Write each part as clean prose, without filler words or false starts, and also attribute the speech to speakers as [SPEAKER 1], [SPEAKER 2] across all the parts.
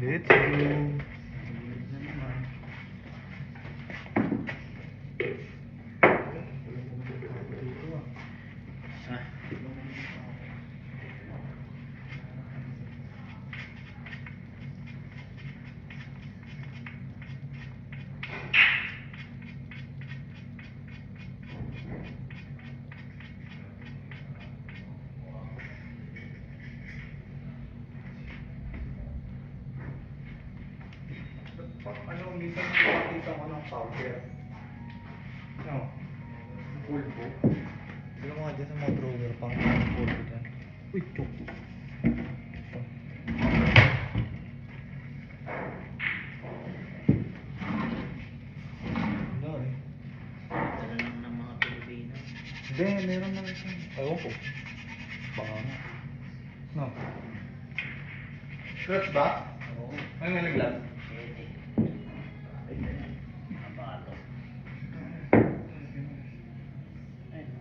[SPEAKER 1] Let's go. Ano, minsan nakakita ko ng powder. No? Pulbo. Hindi mo nga dyan sa mga drawer, pang pulbo dyan. Uy, chok. Ito. Wala eh.
[SPEAKER 2] Dala lang ng mga Pilipino.
[SPEAKER 1] Hindi, meron na ito. Ewan ko. Baka nga. No? Scratch ba?
[SPEAKER 2] Oo.
[SPEAKER 1] Ano nga naglag?
[SPEAKER 2] Pwede. Nabato. Ayun.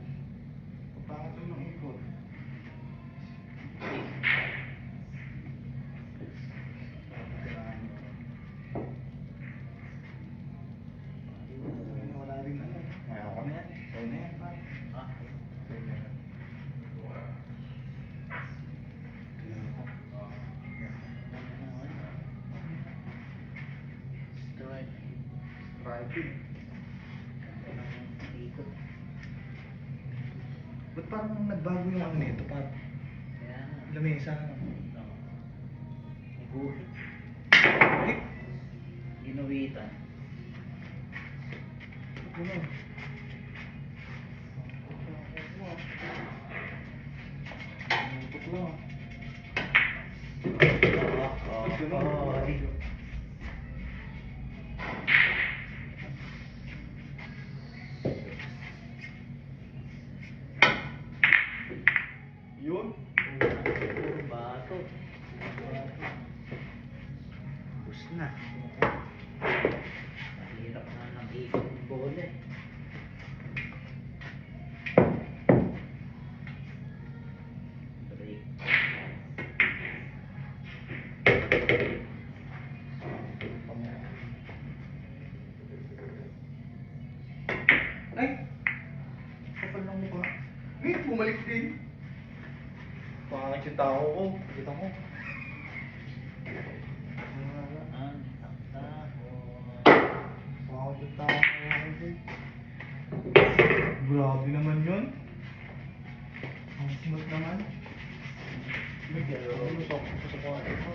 [SPEAKER 1] Pangat yung ikot. Wala rin ano. Ayaw ko na yan. Ayaw na yan.
[SPEAKER 2] Ah, strike.
[SPEAKER 1] Driving.
[SPEAKER 2] Ikot.
[SPEAKER 1] Ba't parang nagbago yung ano nito? Parang
[SPEAKER 2] Kaya nga.
[SPEAKER 1] lamesa.
[SPEAKER 2] Oo. Iguhit.
[SPEAKER 1] Eh!
[SPEAKER 2] Ginuwitan.
[SPEAKER 1] Ano? Tutok lang.
[SPEAKER 2] Ay.
[SPEAKER 1] Yun?
[SPEAKER 2] Puro bato. Bus na. Mahirap na ng ikot ng bola eh. Break.
[SPEAKER 1] Ay! Kapal ng mukha. Eh, bumalik din. Pangit yung tao ko. Kita ko.
[SPEAKER 2] Ang takbo.
[SPEAKER 1] Pangit yung tao ko. Grabe naman yun. Ang smooth naman. Lusok sa kwarto.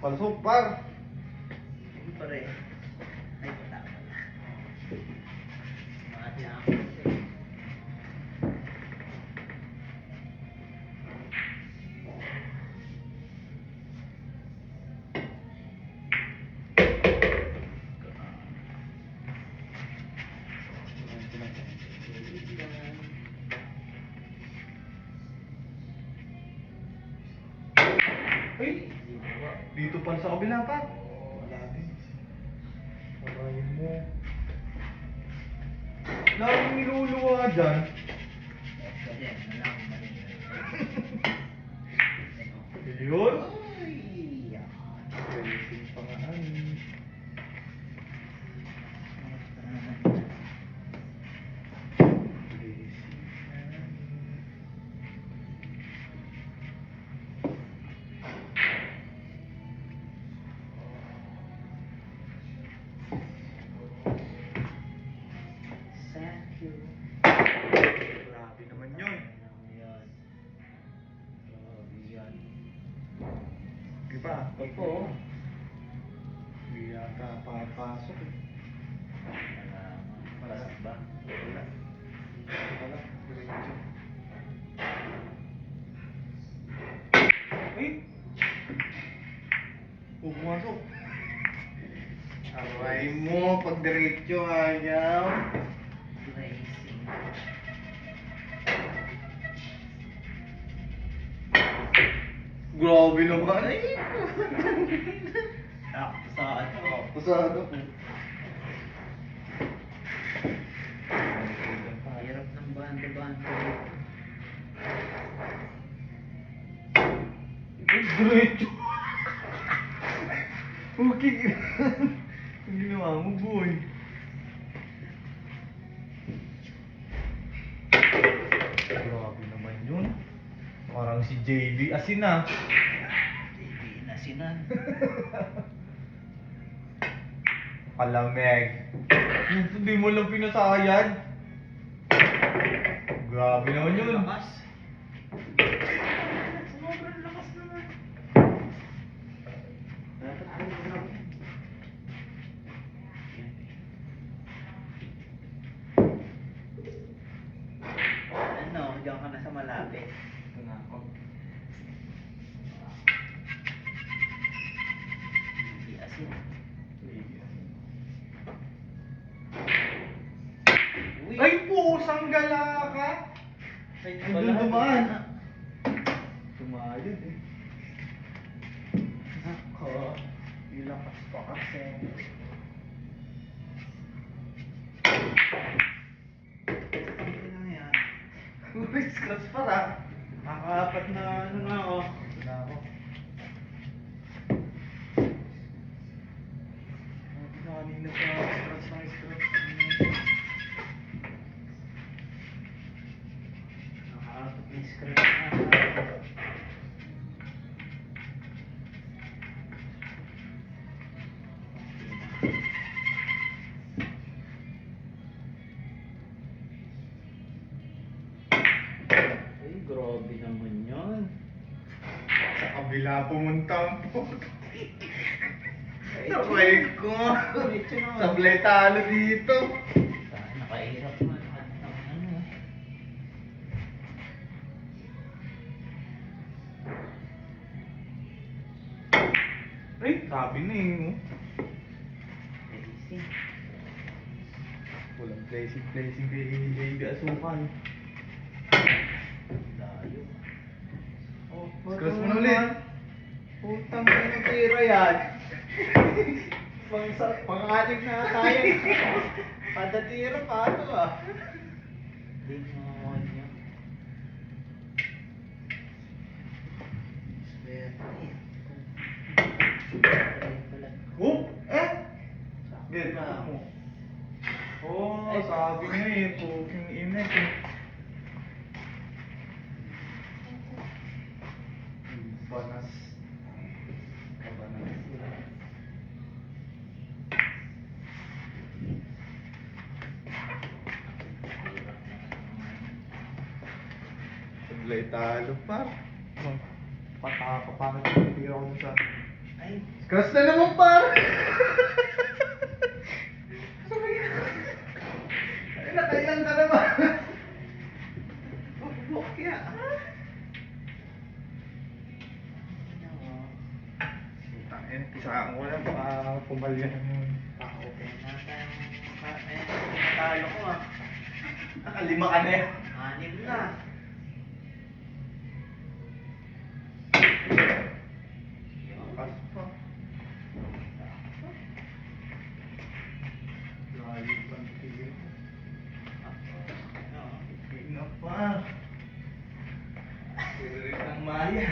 [SPEAKER 1] Palsok, par!
[SPEAKER 2] Hindi pa rin. Ay, wala pala. Mati ako kasi.
[SPEAKER 1] Ay! Dito pa sa kabila pa. Wala din. Sarayin mo. Laging niluluwa dyan.
[SPEAKER 2] Kasi, wala akong mali.
[SPEAKER 1] Yun?
[SPEAKER 2] Ay, yan.
[SPEAKER 1] Racing pa nga ani.
[SPEAKER 2] Thank you.
[SPEAKER 1] Grabe naman yun.
[SPEAKER 2] Yan. Grabe yan.
[SPEAKER 1] Diba?
[SPEAKER 2] Opo.
[SPEAKER 1] Hindi yata papasok eh.
[SPEAKER 2] Malas ba?
[SPEAKER 1] Wala. Wala. Diretso. Ay! Pumasok. Aray mo, pag diretso ayaw.
[SPEAKER 2] Racing.
[SPEAKER 1] Grabe naman. Ay!
[SPEAKER 2] Saan?
[SPEAKER 1] Pasado po.
[SPEAKER 2] Hirap ng banda-banda.
[SPEAKER 1] Diretso. Okay. Ang ginawa mo, boy. Grabe naman yun. Parang si JB asin na.
[SPEAKER 2] Hindi na sinan.
[SPEAKER 1] Palamig. Hindi mo lang pinasayad. Grabe naman yun.
[SPEAKER 2] Lakas. Sobrang lakas naman. Dapat ay grabe. Ano, diyan ka na sa malapit.
[SPEAKER 1] Ito na ako.
[SPEAKER 2] Hindi asin. Uy!
[SPEAKER 1] Ay, pusang gala ka!
[SPEAKER 2] Ay,
[SPEAKER 1] Ay,
[SPEAKER 2] wala.
[SPEAKER 1] doon dumaan. Tumayod eh.
[SPEAKER 2] Ako, ilakas pa kasi. Ano na yan?
[SPEAKER 1] Uy, scratch pa ra.
[SPEAKER 2] Nakakaapat na ano na oh.
[SPEAKER 1] Ito na ako. Kanina pa scratch ng scratch.
[SPEAKER 2] Nakakaapat na scratch na. Ay, grabe naman yun.
[SPEAKER 1] Sa kabila pumunta ang puto. Sabay ko.
[SPEAKER 2] Diretso naman.
[SPEAKER 1] Sablay talo dito.
[SPEAKER 2] Nakahirap man. Ano?
[SPEAKER 1] Ay, sabi na eh.
[SPEAKER 2] Easy.
[SPEAKER 1] Walang placing kay Baby Asukan.
[SPEAKER 2] Layo. Oh,
[SPEAKER 1] Scratch mo na ulit.
[SPEAKER 2] Putang ina tira yan. Pangatig na tayo. Kada tira pa ito ah. Hindi mo niya. Swerte.
[SPEAKER 1] Oh, eh?
[SPEAKER 2] Sakto
[SPEAKER 1] Get
[SPEAKER 2] na.
[SPEAKER 1] mo. Oh, sabi nga eh, puking ina eh. Banas. Kabanas. Sablay talo pa. Pataka pa na tira ko sa...
[SPEAKER 2] Ay,
[SPEAKER 1] Scratch na naman par! Ay, nakailan ka naman!
[SPEAKER 2] bukya.
[SPEAKER 1] Tangin, pisaan ko lang baka pumalyan yung tao.
[SPEAKER 2] Natalo ko ah.
[SPEAKER 1] Nakalima ka na eh.
[SPEAKER 2] 6 na.
[SPEAKER 1] Lakas pa. Layo pa ang tigil. Tignan pa. Sirit ng maya.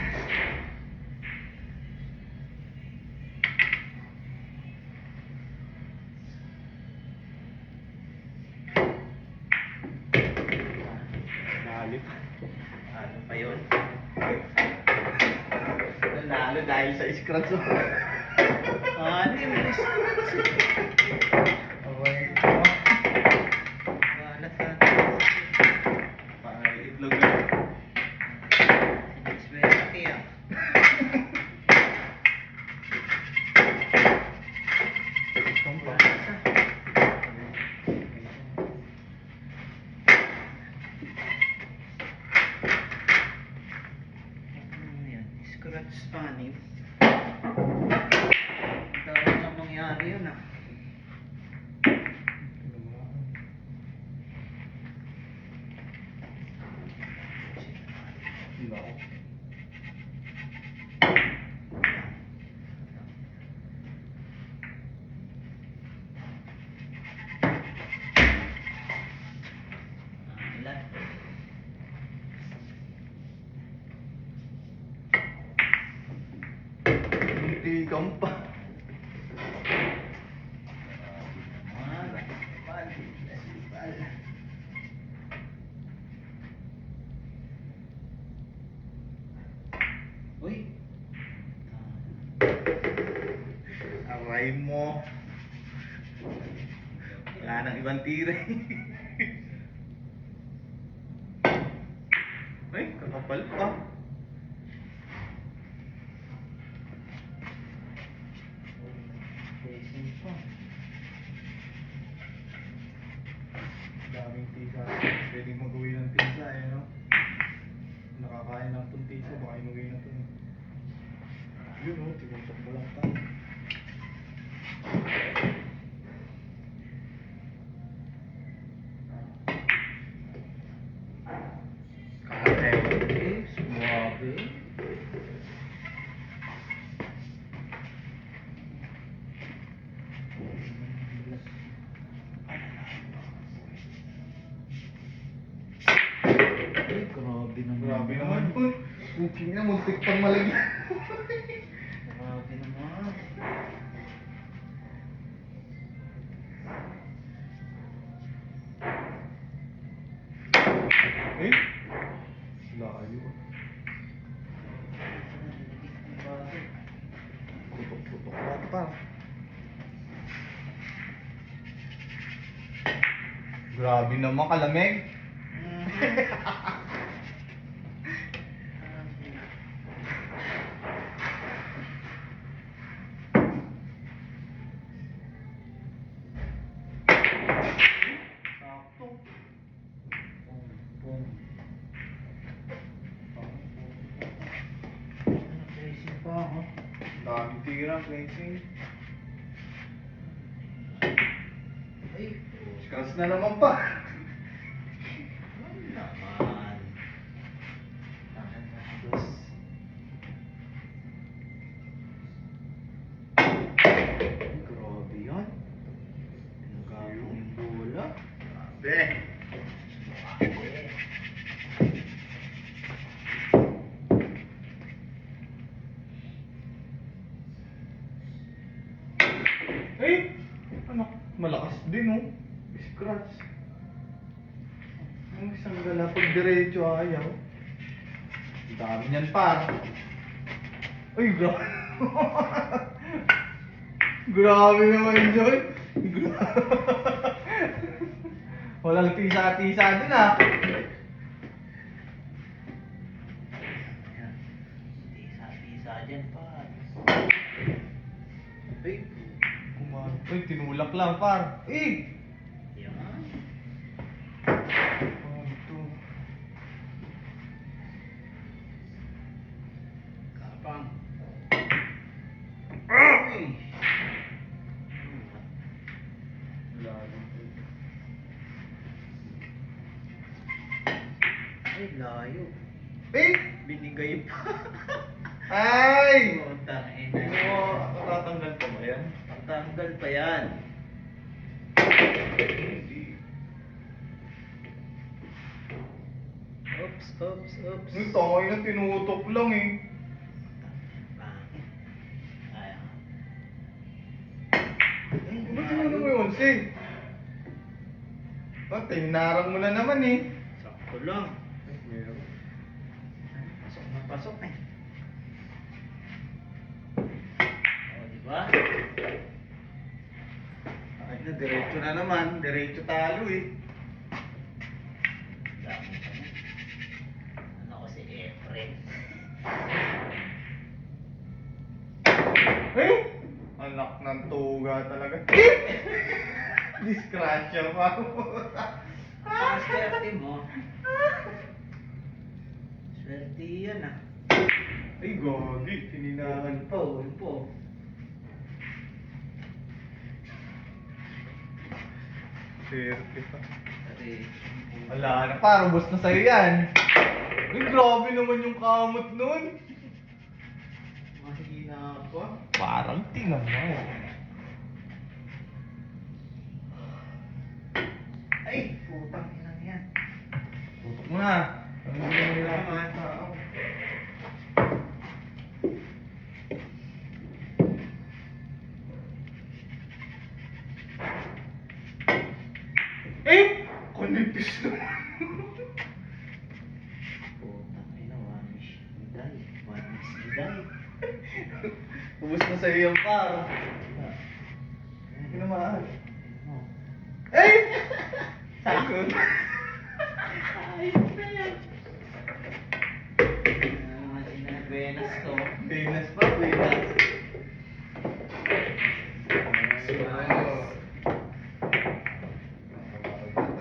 [SPEAKER 1] Layo pa.
[SPEAKER 2] Ano pa yun?
[SPEAKER 1] Nanalo dahil sa scratch.
[SPEAKER 2] 6.
[SPEAKER 1] Okay.
[SPEAKER 2] Balat ka.
[SPEAKER 1] Pangal itlog na.
[SPEAKER 2] Swerte ah.
[SPEAKER 1] Itong pa.
[SPEAKER 2] Ano yan? Scratch Spanish. Dami na mangyari yun ah. Ilan?
[SPEAKER 1] Hihikam pa.
[SPEAKER 2] Uy!
[SPEAKER 1] Aray mo. Wala nang ibang tira. Ay, kakapal pa.
[SPEAKER 2] Facing pa.
[SPEAKER 1] Daming tisa. Pwede mag-uwi ng tisa eh, no? Nakakain ng itong tisa, baka inuwi na ito. Yun, no? Tinutok mo lang tayo.
[SPEAKER 2] Eh, sumabi. Ay, grabe naman.
[SPEAKER 1] Grabe naman. Cooking na, muntik pang malagyan.
[SPEAKER 2] Grabe naman.
[SPEAKER 1] Eh? Layo. Tutok-tutok lang pa. Grabe naman kalamig. Sakto.
[SPEAKER 2] Pum, pum. Facing pa ako.
[SPEAKER 1] Dami tira, flexing.
[SPEAKER 2] Ay,
[SPEAKER 1] Scratch na naman pa.
[SPEAKER 2] ano naman. Tapos, ay, grabe yan. Pinagapong yung bola.
[SPEAKER 1] Grabe. Eh! Ano? Malakas din, oh. Scratch. Ang isang gala pag diretso ayaw. Ang dami niyan pa. Ay, grabe. Grabe naman, Joy. Walang tisa-tisa dun, ah.
[SPEAKER 2] Ayan. Tisa-tisa dyan pa. Ay,
[SPEAKER 1] Uy, tinulak lang, par. Eh!
[SPEAKER 2] yan.
[SPEAKER 1] Ano ito?
[SPEAKER 2] Kapang.
[SPEAKER 1] Ah!
[SPEAKER 2] Uy! Ay, layo.
[SPEAKER 1] Eh!
[SPEAKER 2] Binigay pa.
[SPEAKER 1] Ay!
[SPEAKER 2] Utang
[SPEAKER 1] Ano,
[SPEAKER 2] ina.
[SPEAKER 1] matatanggal pa ba yan?
[SPEAKER 2] Tanggal pa yan.
[SPEAKER 1] Hindi.
[SPEAKER 2] Oops, oops, oops.
[SPEAKER 1] Yung tangay na tinutok lang eh.
[SPEAKER 2] Pangit. Ay,
[SPEAKER 1] Ba't tinuro mo yun, Sig? Ba't tinarang mo na naman eh?
[SPEAKER 2] sakto lang.
[SPEAKER 1] Ay, meron.
[SPEAKER 2] Pasok na pasok eh. O, diba?
[SPEAKER 1] Ay na, diretso na naman. Diretso talo eh.
[SPEAKER 2] Dami pa na. Ano ko si Efren?
[SPEAKER 1] Eh! Anak ng tuga talaga. Eh! Discrasher pa.
[SPEAKER 2] Ang swerte mo. Swerte yan ah.
[SPEAKER 1] Ay, gagi. Tininahan pa.
[SPEAKER 2] Yun po.
[SPEAKER 1] Swerte pa.
[SPEAKER 2] Kasi,
[SPEAKER 1] Wala na, parang bus na sa'yo yan. Ay, grabe naman yung kamot nun.
[SPEAKER 2] mahina pa.
[SPEAKER 1] Parang tinaman.
[SPEAKER 2] Ay, putang ina yan.
[SPEAKER 1] Tutok mo na. Ano mo na nila
[SPEAKER 2] Tama.
[SPEAKER 1] tao? Eh! Kunipis naman.
[SPEAKER 2] Putang ina, one wish you die. One wish you die.
[SPEAKER 1] Ubus na sa'yo yung par.
[SPEAKER 2] Ayun.
[SPEAKER 1] Tinamaan.
[SPEAKER 2] Oh.
[SPEAKER 1] Eh! Ayun.
[SPEAKER 2] Ayos na yan. Mga sinabenas ko.
[SPEAKER 1] Venus pa, Venus.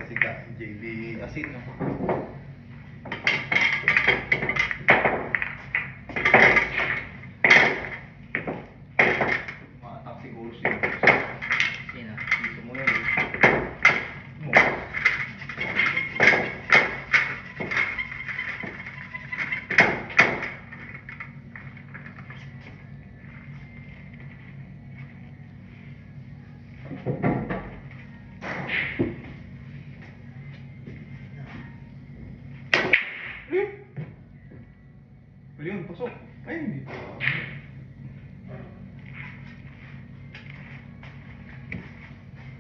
[SPEAKER 1] Kasi ka, JB Asin ako. Maatak siguro siya.
[SPEAKER 2] Sino?
[SPEAKER 1] Dito mo yun. Mo. Yun, pasok. Ay, hindi pa.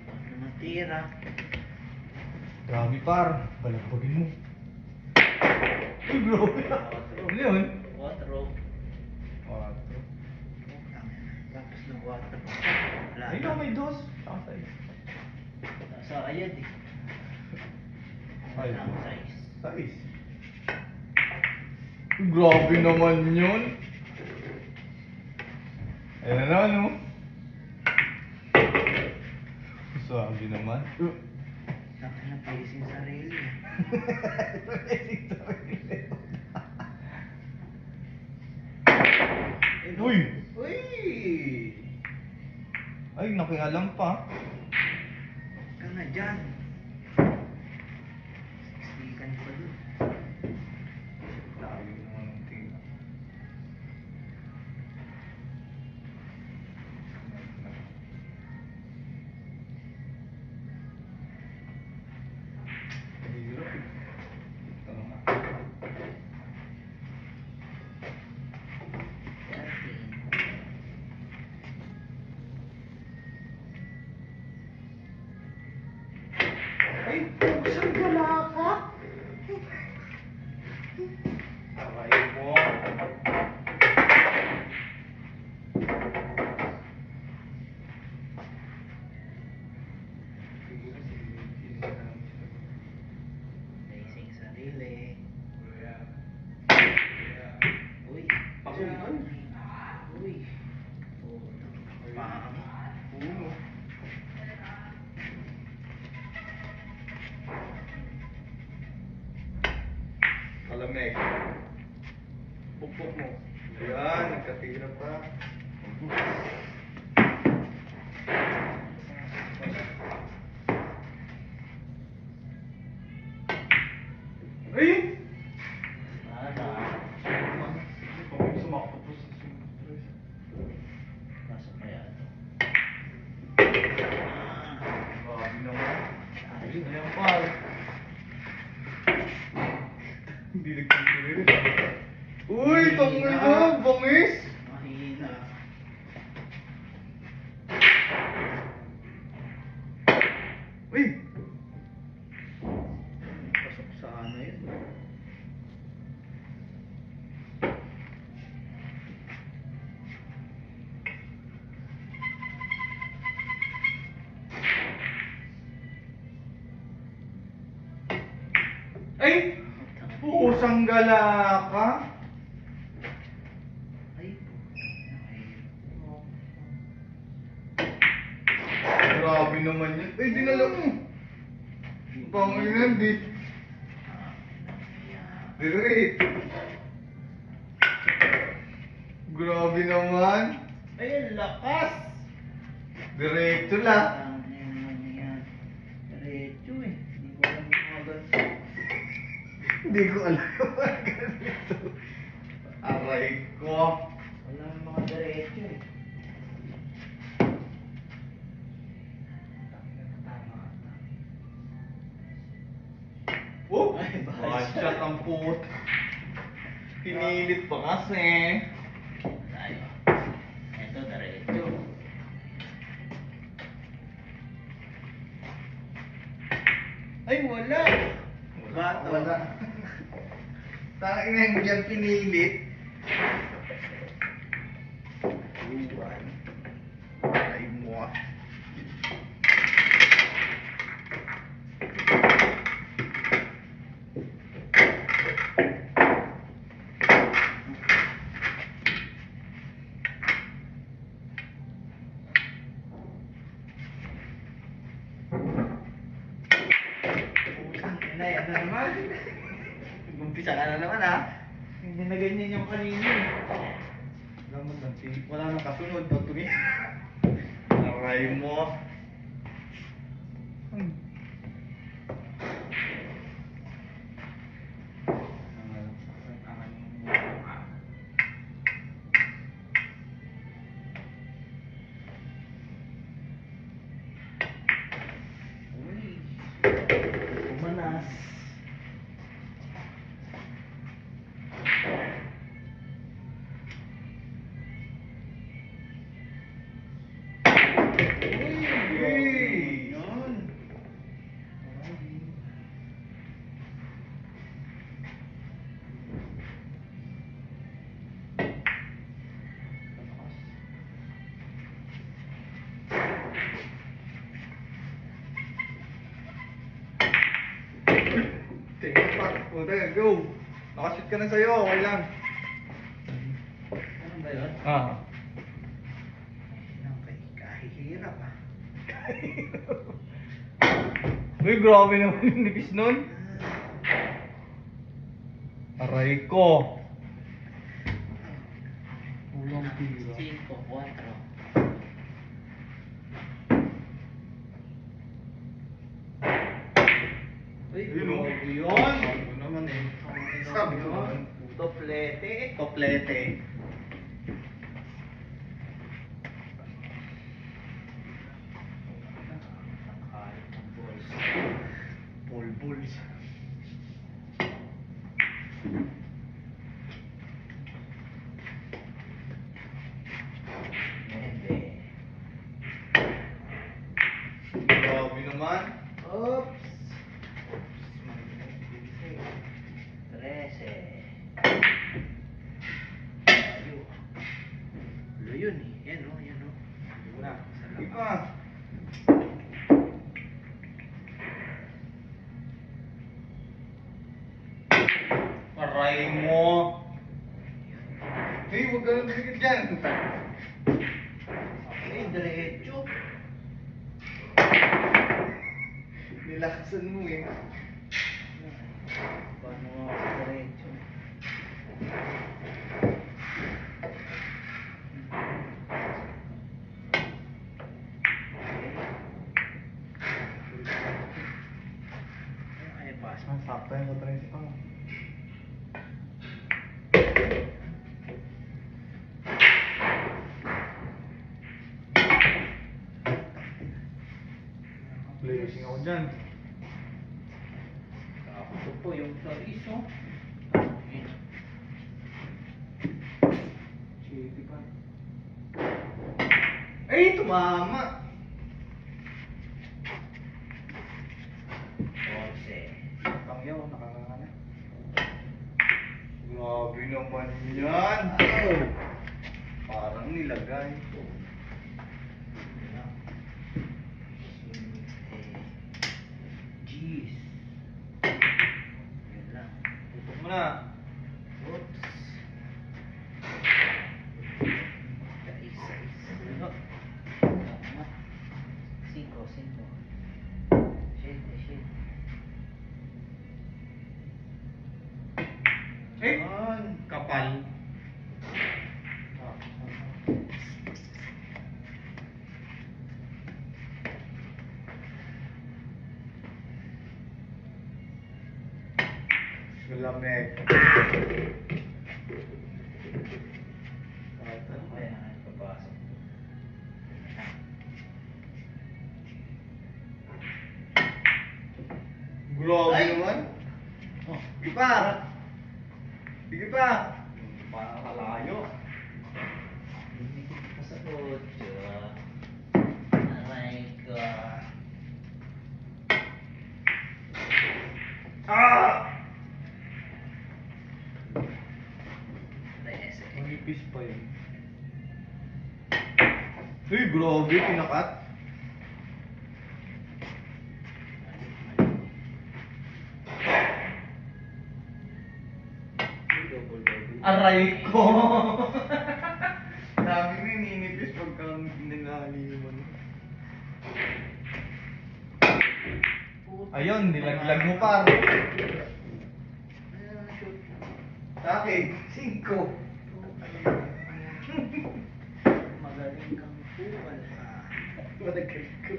[SPEAKER 2] Ano matira?
[SPEAKER 1] Grabe par, balagbagin mo. Ay, grabe. Ano yun?
[SPEAKER 2] Quattro.
[SPEAKER 1] Quatro.
[SPEAKER 2] Putang ina. Tapos ng quattro. Wala
[SPEAKER 1] Ay,
[SPEAKER 2] na.
[SPEAKER 1] no, may dos. Sakay.
[SPEAKER 2] Nasa ayad eh.
[SPEAKER 1] Ay.
[SPEAKER 2] Wala ang size.
[SPEAKER 1] Sais. Ay, grabe naman yun. Ayan na, no? Sabi naman.
[SPEAKER 2] Tapos na pacing sarili.
[SPEAKER 1] Uy!
[SPEAKER 2] Uy!
[SPEAKER 1] Ay, nakialam pa.
[SPEAKER 2] Huwag ka na dyan. Siksikan pa dun.
[SPEAKER 1] Layo naman ang tira. Hirap eh. Ito na nga.
[SPEAKER 2] 13.
[SPEAKER 1] Ay, pusang wala ka. Aray mo.
[SPEAKER 2] Pacing sarili. Uy.
[SPEAKER 1] Pasukan.
[SPEAKER 2] Uy. Putang. Pangit.
[SPEAKER 1] Uno. Kalamig. Pukpok mo. Ayan, nagkatira pa. Ay!
[SPEAKER 2] Nada.
[SPEAKER 1] Pag sumakot po sa sumunod.
[SPEAKER 2] Pasok kaya ito.
[SPEAKER 1] Grabe naman. Ayun na yung pal. Hindi nagtitirin. Uy, tanggal na, bangis!
[SPEAKER 2] Mahina.
[SPEAKER 1] Uy!
[SPEAKER 2] Pasok sa ano yun.
[SPEAKER 1] Ay! Pusang gala ka!
[SPEAKER 2] Ay.
[SPEAKER 1] Grabe naman yun. Ay, dinala mo! Panginan, di. Direct. Grabe naman.
[SPEAKER 2] Ay, ang lakas!
[SPEAKER 1] Diretso lang.
[SPEAKER 2] Ano yan? Diretso eh. Hindi ko alam yung mga ganito.
[SPEAKER 1] Hindi ko alam yung mga ganito. Aray ko.
[SPEAKER 2] Wala yung mga diretso eh. Tama ata.
[SPEAKER 1] Oh!
[SPEAKER 2] Ay, basta.
[SPEAKER 1] One-shot ang put. Pinilit pa kasi.
[SPEAKER 2] Tayo. Ito, diretso.
[SPEAKER 1] Uy!
[SPEAKER 2] 13. Ay, wala. Bato.
[SPEAKER 1] Wala. Tangin na yung dyan pinilit. Iwan. Ay mo ah.
[SPEAKER 2] Inay, ano naman?
[SPEAKER 1] Umpisa ka na naman ah.
[SPEAKER 2] Hindi na ganyan yung kanina.
[SPEAKER 1] Wala nang kasunod. Patuloy. Aray mo.
[SPEAKER 2] Uy. Umanas.
[SPEAKER 1] Uy!
[SPEAKER 2] Yun.
[SPEAKER 1] Tingnan pa. Puta, go. Nakashoot ka na sa'yo. Okay lang.
[SPEAKER 2] Ano ba yun?
[SPEAKER 1] Ah.
[SPEAKER 2] Kahihirap ah.
[SPEAKER 1] Uy, grabe naman yung nipis nun. Aray ko. Ulang tira.
[SPEAKER 2] 5, 4. Uy,
[SPEAKER 1] Yun o.
[SPEAKER 2] grabe yun.
[SPEAKER 1] Ano naman eh. Sabi ko naman.
[SPEAKER 2] Toplete.
[SPEAKER 1] Toplete.
[SPEAKER 2] Nakalit ng balls.
[SPEAKER 1] Bulbuls.
[SPEAKER 2] Hindi.
[SPEAKER 1] Grabe naman.
[SPEAKER 2] Oops. 13. Layo. Layo yun eh. Yan o, yan o.
[SPEAKER 1] Wala.
[SPEAKER 2] Sa
[SPEAKER 1] Di
[SPEAKER 2] labas.
[SPEAKER 1] pa. Aray mo. Hey, huwag ka na tumigil dyan.
[SPEAKER 2] Okay, diretso.
[SPEAKER 1] Nilakasan mo eh.
[SPEAKER 2] Paano nga sa diretso? Ay, pass.
[SPEAKER 1] Ang sakto yung kutrain pa. Blazing ako dyan.
[SPEAKER 2] Ito po yung chorizo.
[SPEAKER 1] Shitty pa. Ay, tumama!
[SPEAKER 2] 11.
[SPEAKER 1] Tangyaw, nakakanga na. Grabe naman yan.
[SPEAKER 2] Oh!
[SPEAKER 1] Parang nilagay.
[SPEAKER 2] Jeez. Yan lang.
[SPEAKER 1] Tutok mo na.
[SPEAKER 2] Oops. Isa. Ano? Tama. 5. Shit.
[SPEAKER 1] Eh,
[SPEAKER 2] Yan.
[SPEAKER 1] kapal. Lamig.
[SPEAKER 2] Ayan, papasok.
[SPEAKER 1] Grabe
[SPEAKER 2] Ay!
[SPEAKER 1] naman.
[SPEAKER 2] Oh,
[SPEAKER 1] Sige pa. Sige pa. Parang kalayo.
[SPEAKER 2] hindi ko pa sa 8. Aray ko.
[SPEAKER 1] Manipis pa yun. Uy, grabe, pinakat. Aray ko! Dami mo yung ninipis pagka ninaliman. Ayun, nilaglag mo par. Sa akin, 5.
[SPEAKER 2] Magaling kang kupal ha.
[SPEAKER 1] Magaling ko.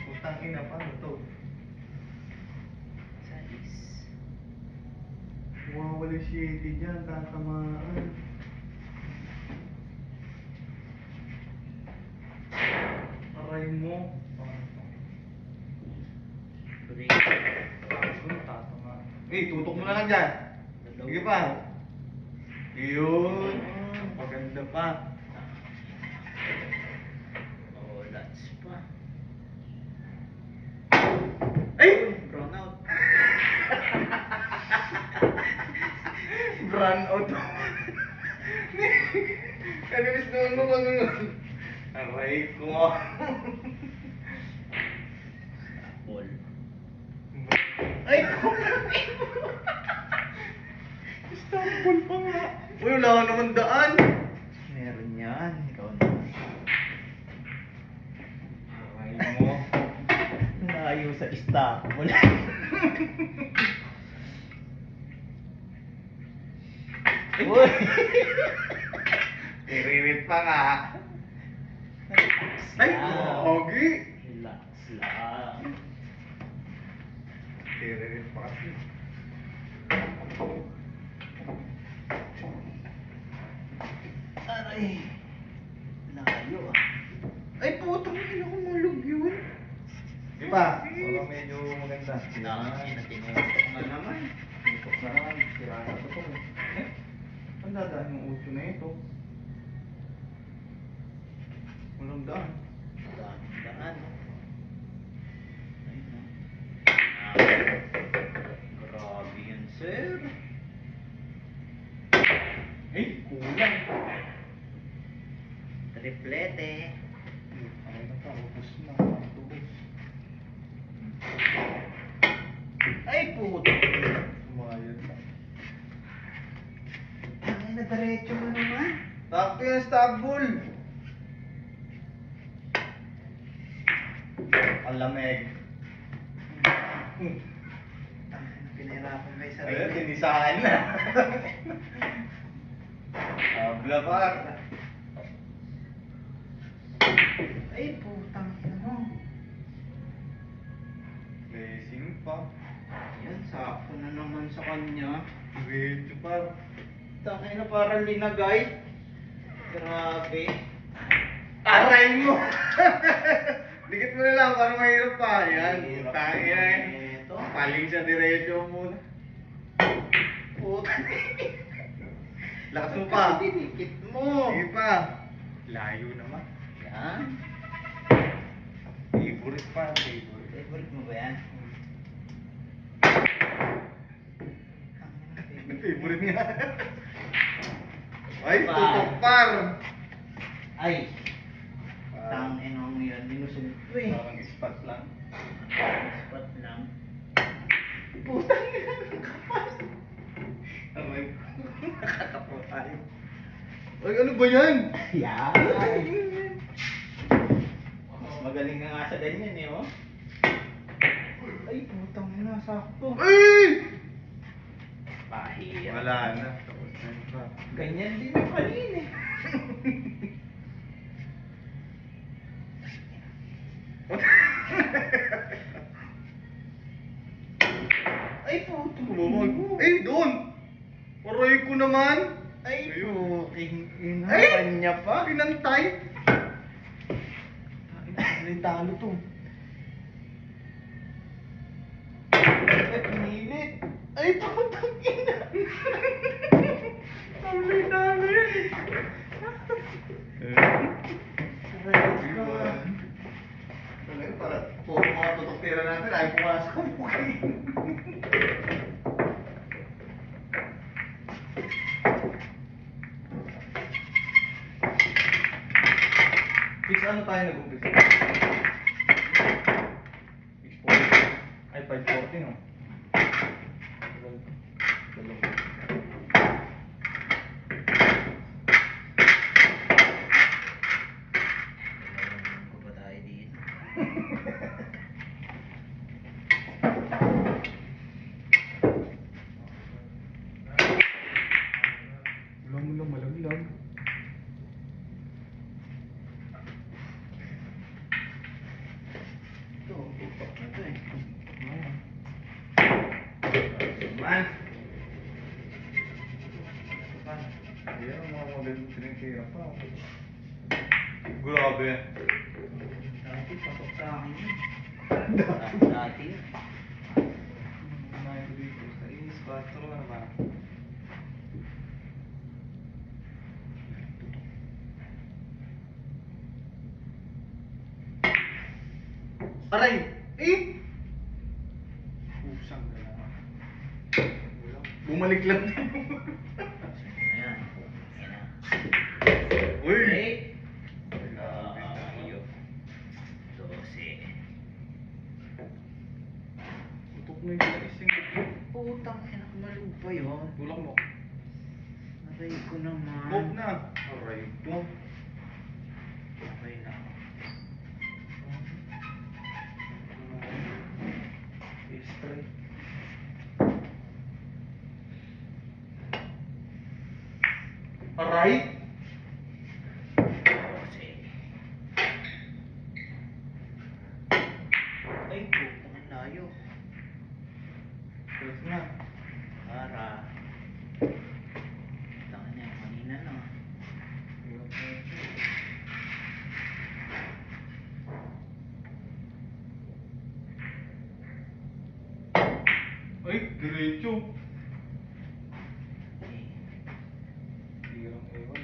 [SPEAKER 1] Putang ina, paano to?
[SPEAKER 2] Sais.
[SPEAKER 1] Mawawala si Eddie dyan, tatamaan. Aray mo.
[SPEAKER 2] Break.
[SPEAKER 1] Tatamaan. Eh, tutok mo na lang dyan. Sige pa. Yun. Maganda pa.
[SPEAKER 2] Oh, lots pa.
[SPEAKER 1] Ay!
[SPEAKER 2] Brown out.
[SPEAKER 1] Run out. Kanilis doon mo kung ano. Aray ko.
[SPEAKER 2] Ball.
[SPEAKER 1] Ay! Istanbul pa nga. Uy, wala ka naman daan.
[SPEAKER 2] Meron yan. Ikaw na.
[SPEAKER 1] Aray mo.
[SPEAKER 2] Layo sa Istanbul. Uy!
[SPEAKER 1] Iririt pa nga. Ay, Ogi.
[SPEAKER 2] Relax lang.
[SPEAKER 1] Iririt pa kasi.
[SPEAKER 2] Aray. Layo ah.
[SPEAKER 1] Ay, putang ina ko malog yun. Di ba? Para medyo maganda.
[SPEAKER 2] Tinutok na naman.
[SPEAKER 1] Tutok na naman. Sira na to. Eh, ang dadaan yung uso na ito. Walang daan.
[SPEAKER 2] Daan. Ay, no. Grabe yan, sir.
[SPEAKER 1] Eh, kulang.
[SPEAKER 2] Triplete.
[SPEAKER 1] Ay, nakakubos na. Nakakubos.
[SPEAKER 2] Ay, puto.
[SPEAKER 1] Sumayad na.
[SPEAKER 2] Ay, na diretso mo naman.
[SPEAKER 1] Takto yung Istanbul. Ang lamig.
[SPEAKER 2] Pinahirapan kayo sa
[SPEAKER 1] Ayun, tinisahan na. Abla pa.
[SPEAKER 2] Ay, putang ina mo.
[SPEAKER 1] Blessing pa.
[SPEAKER 2] Yan, sakto na naman sa kanya.
[SPEAKER 1] Medyo pa.
[SPEAKER 2] Tangay na parang linagay. Grabe.
[SPEAKER 1] Aray mo! Dikit mo na lang, parang mahirap pa. Yan,
[SPEAKER 2] Mahirap
[SPEAKER 1] tayo
[SPEAKER 2] naman
[SPEAKER 1] yan.
[SPEAKER 2] ito.
[SPEAKER 1] Paling sa diretso muna. Puta. Lakas mo pa.
[SPEAKER 2] Dinikit mo.
[SPEAKER 1] Sige pa. Layo naman.
[SPEAKER 2] Yan.
[SPEAKER 1] Favorite pa, favorite.
[SPEAKER 2] Favorite mo ba yan?
[SPEAKER 1] Favorite nga. Ay,
[SPEAKER 2] Pa.
[SPEAKER 1] tutok par.
[SPEAKER 2] Ay. Tang enong yan. Minusog ko eh.
[SPEAKER 1] Parang spot lang.
[SPEAKER 2] Spot lang.
[SPEAKER 1] Putang ina, kapal. Aray. Nakatapo tayo. Ay, ano ba yan?
[SPEAKER 2] Yan. Magaling ka nga sa ganyan eh, oh. Ay, putang ina, sakto.
[SPEAKER 1] Ay!
[SPEAKER 2] Pahirap.
[SPEAKER 1] Wala na. Tapos na yun pa.
[SPEAKER 2] Ganyan din yung kanina eh. Ay, puto.
[SPEAKER 1] Bumag. Eh, doon! Aray ko naman!
[SPEAKER 2] Ay,
[SPEAKER 1] Ayun.
[SPEAKER 2] puking ina.
[SPEAKER 1] Ay!
[SPEAKER 2] Kanya pa.
[SPEAKER 1] Pinantay! Ay, talo to.
[SPEAKER 2] Ay, pinilit. Ay, putang ina.
[SPEAKER 1] Talo yan.
[SPEAKER 2] Aray ko.
[SPEAKER 1] Talaga para puro mga tutok tira natin ay pumasok ang bukay. Ano tayo nag-umpisa? 6:40. Ay, 5:40 no? Tagal to. Dalawa.
[SPEAKER 2] Dalawang ko pa tayo dito.
[SPEAKER 1] Ulang malaglag.
[SPEAKER 2] Ito, putok na to eh.
[SPEAKER 1] Man!
[SPEAKER 2] Ito pa.
[SPEAKER 1] Ayan, ang mga model trinitira pa. Grabe.
[SPEAKER 2] Dati, pasok sa akin yun. Dati yun.
[SPEAKER 1] Kumain ko dito. Sa is, 4 na ba? Aray! Eh! Pusang gala. Bumalik lang.
[SPEAKER 2] Ayan. Ayan na.
[SPEAKER 1] Uy!
[SPEAKER 2] Okay.
[SPEAKER 1] Grabe na.
[SPEAKER 2] Ayun. 12.
[SPEAKER 1] Tutok na yung ising.
[SPEAKER 2] Putang ina, malupa yun.
[SPEAKER 1] Tulak mo.
[SPEAKER 2] Aray ko naman.
[SPEAKER 1] Move na. Aray ko.
[SPEAKER 2] Okay lang.
[SPEAKER 1] Straight. Aray!
[SPEAKER 2] 12. Ay, putang ang layo.
[SPEAKER 1] Press na.
[SPEAKER 2] Para. Tanga niya, kanina na.
[SPEAKER 1] Ay, diretso.
[SPEAKER 2] Okay.
[SPEAKER 1] Tirang ewan.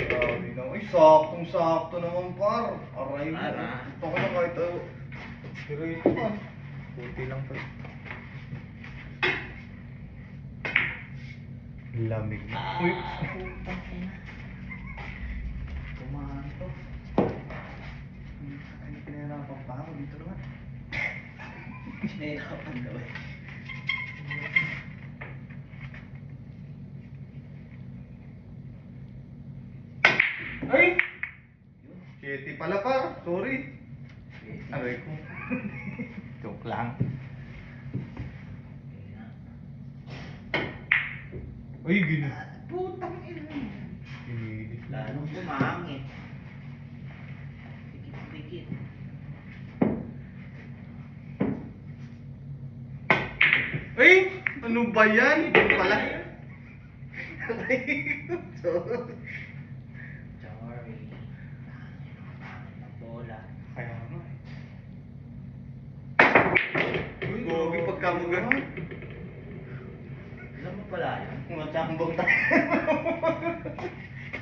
[SPEAKER 1] Grabe na. Ay, saktong-sakto naman, par. Aray mo.
[SPEAKER 2] Para.
[SPEAKER 1] Ito ko na kahit diretso pa. Puti lang pa. Lamig na. Uy.
[SPEAKER 2] Putang ina. Tumahan to.
[SPEAKER 1] Ay, pinahirapan pa ako dito naman.
[SPEAKER 2] Nahirapan daw eh.
[SPEAKER 1] Ay!
[SPEAKER 2] Yun.
[SPEAKER 1] Kitty pala, par. Sorry. Aray ko. Joke lang.
[SPEAKER 2] Okay na.
[SPEAKER 1] Ay, gina.
[SPEAKER 2] Putang ina.
[SPEAKER 1] Ginilit na.
[SPEAKER 2] Lalong pumangit. Dikit-dikit.
[SPEAKER 1] Ay! Ano ba yan? Ito pala.
[SPEAKER 2] Sorry. Pangit ng bola.
[SPEAKER 1] Kaya nga. Uy, gogi pagka mo ganun.
[SPEAKER 2] Alam mo pala yun?
[SPEAKER 1] Mga tsambang tayo.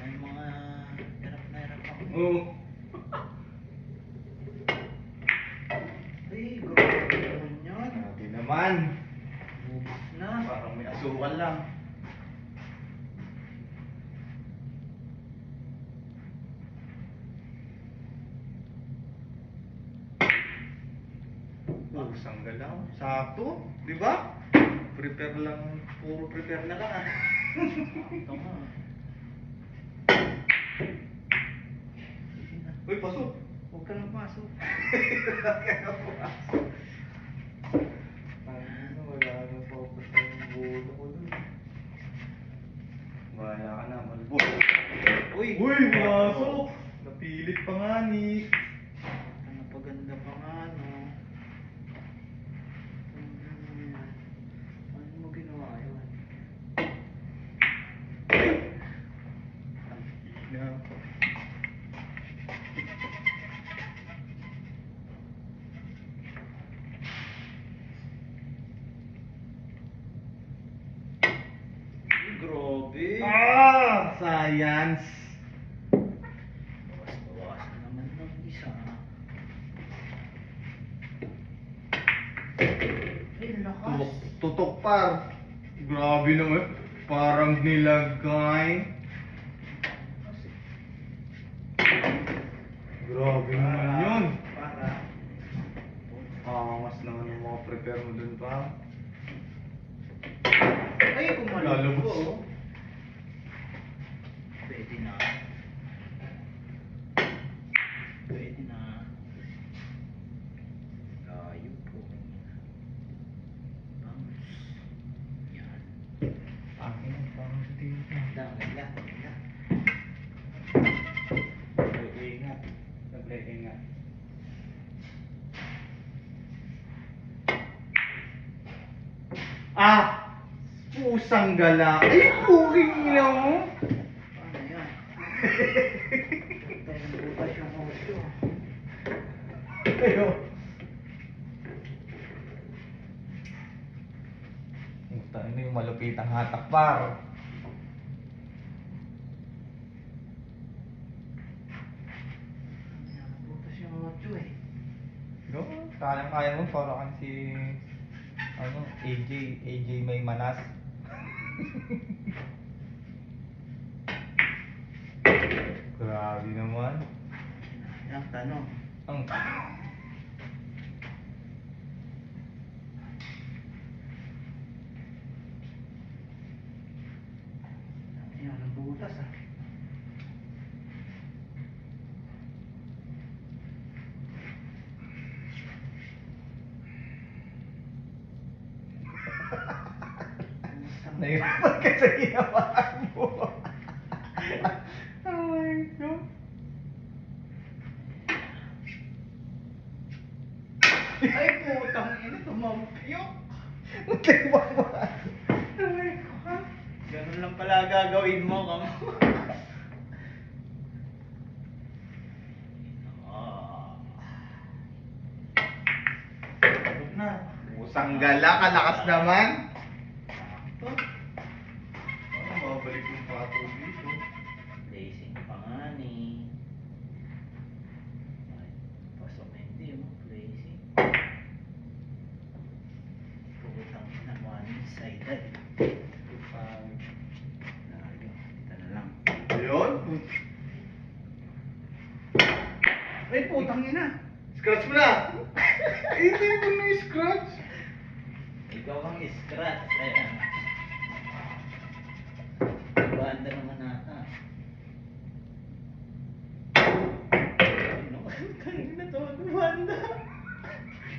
[SPEAKER 2] May mga hirap na hirap ako.
[SPEAKER 1] Oo.
[SPEAKER 2] Ay, grabe naman yun.
[SPEAKER 1] Grabe naman.
[SPEAKER 2] Bubos na.
[SPEAKER 1] Parang may asukal lang. Pusang galaw. Sakto, di ba? Prepare lang, puro prepare na lang ah.
[SPEAKER 2] Ito nga. Sige na.
[SPEAKER 1] Uy, pasok.
[SPEAKER 2] Huwag ka nang pasok.
[SPEAKER 1] Ano, wala na focus na yung bulo ko dun. Wala ka na, malbo.
[SPEAKER 2] Uy!
[SPEAKER 1] Uy, masok! Napilit pa nga ni.
[SPEAKER 2] Ano paganda pa nga, no? Ano mo ginawa yun?
[SPEAKER 1] Na ako.
[SPEAKER 2] Ay, grabe!
[SPEAKER 1] Ah! Science!
[SPEAKER 2] Bawas-bawasan naman ng isa. Ay, lakas!
[SPEAKER 1] Tutok par. Grabe naman. Parang nilagay. Grabe naman yun.
[SPEAKER 2] Para.
[SPEAKER 1] Angas naman ang mga prepare mo dun pa.
[SPEAKER 2] Ay, kumalabas
[SPEAKER 1] Lalabas.
[SPEAKER 2] ko. Pwede na. Pwede na. Layo po. Vamos. Yan.
[SPEAKER 1] Akin ang pangit dito.
[SPEAKER 2] Wala.
[SPEAKER 1] Ingat. Sabi, ingat. Ah! Pusang gala. Ay, puking ina mo.
[SPEAKER 2] Paano yan? Tayo ng butas yung osyo.
[SPEAKER 1] Ayo. Ano yung malupitang hatak par?
[SPEAKER 2] Butas yung osyo eh.
[SPEAKER 1] No? Kaya mo para kang si AJ may manas. Grabe naman.
[SPEAKER 2] Yan, tanong.
[SPEAKER 1] Ang
[SPEAKER 2] Yan, ang butas ah.
[SPEAKER 1] nahirapan ka sa ginawa mo. Oh my God.
[SPEAKER 2] Ay, putang ina, tumampiyok.
[SPEAKER 1] Muntik mo ba? Oh my God.
[SPEAKER 2] Ganun lang pala gagawin mo, kamo.
[SPEAKER 1] Na. Pusang gala, kalakas naman. Ano, mabalik yung pato dito.
[SPEAKER 2] Placing pa nga ni. Ay, pasok na hindi mo, placing. Putang ina, one-sided. Layo, dito na lang.
[SPEAKER 1] Ayun.
[SPEAKER 2] Ay, putang ina.
[SPEAKER 1] Scratch mo na. Hindi mo na scratch.
[SPEAKER 2] Ikaw ang scratch. Ayan. Banda naman nata. Ano? Kanina to, banda.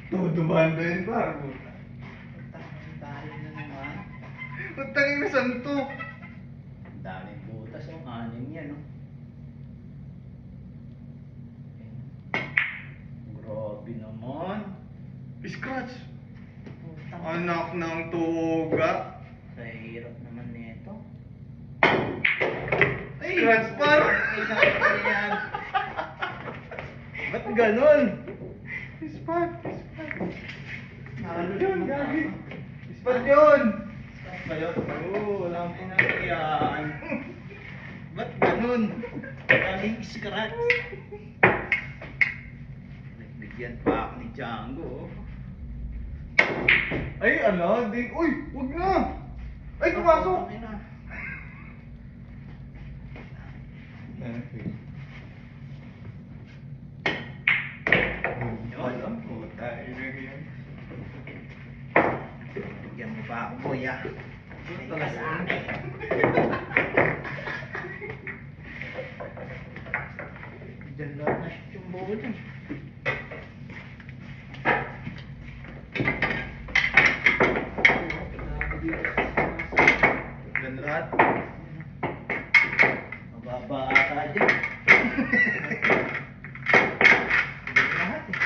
[SPEAKER 1] Todo banda yun, par.
[SPEAKER 2] Tayo na naman.
[SPEAKER 1] Putangin na santo.
[SPEAKER 2] Ang daming butas, yung anim yan, no? Grabe naman.
[SPEAKER 1] Scratch.
[SPEAKER 2] Putang
[SPEAKER 1] Anak ng tuga.
[SPEAKER 2] Sa hirap naman nito.
[SPEAKER 1] Scratch par.
[SPEAKER 2] Yan. Ba't ganun?
[SPEAKER 1] Spot.
[SPEAKER 2] Nalo
[SPEAKER 1] Yun,
[SPEAKER 2] naman
[SPEAKER 1] gagi.
[SPEAKER 2] ako.
[SPEAKER 1] Spot yun.
[SPEAKER 2] Ba yun? Oo, wala akong pinakayaan. Ba't ganun? Daming scratch. Nagbigyan pa ako ni Django.
[SPEAKER 1] Ay, ano? Di... Uy, wag na. Ay, pumasok.
[SPEAKER 2] Ay, na.
[SPEAKER 1] Alam ko, tayo na yan.
[SPEAKER 2] Bigyan mo pa ako, boy, ah. Ay, ka sa akin. Diyan lahat na shoot yung buo dyan.
[SPEAKER 1] Yan lahat.
[SPEAKER 2] Mababa ata dyan. Lahat eh.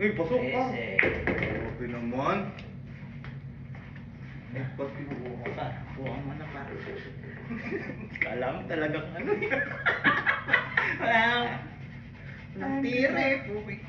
[SPEAKER 1] Uy, pasok ka.
[SPEAKER 2] Ese.
[SPEAKER 1] Grabe naman. Ay, pati
[SPEAKER 2] Buo ka. Buo mo na pa. Kala mo talagang ano. Walang tira eh. Pupik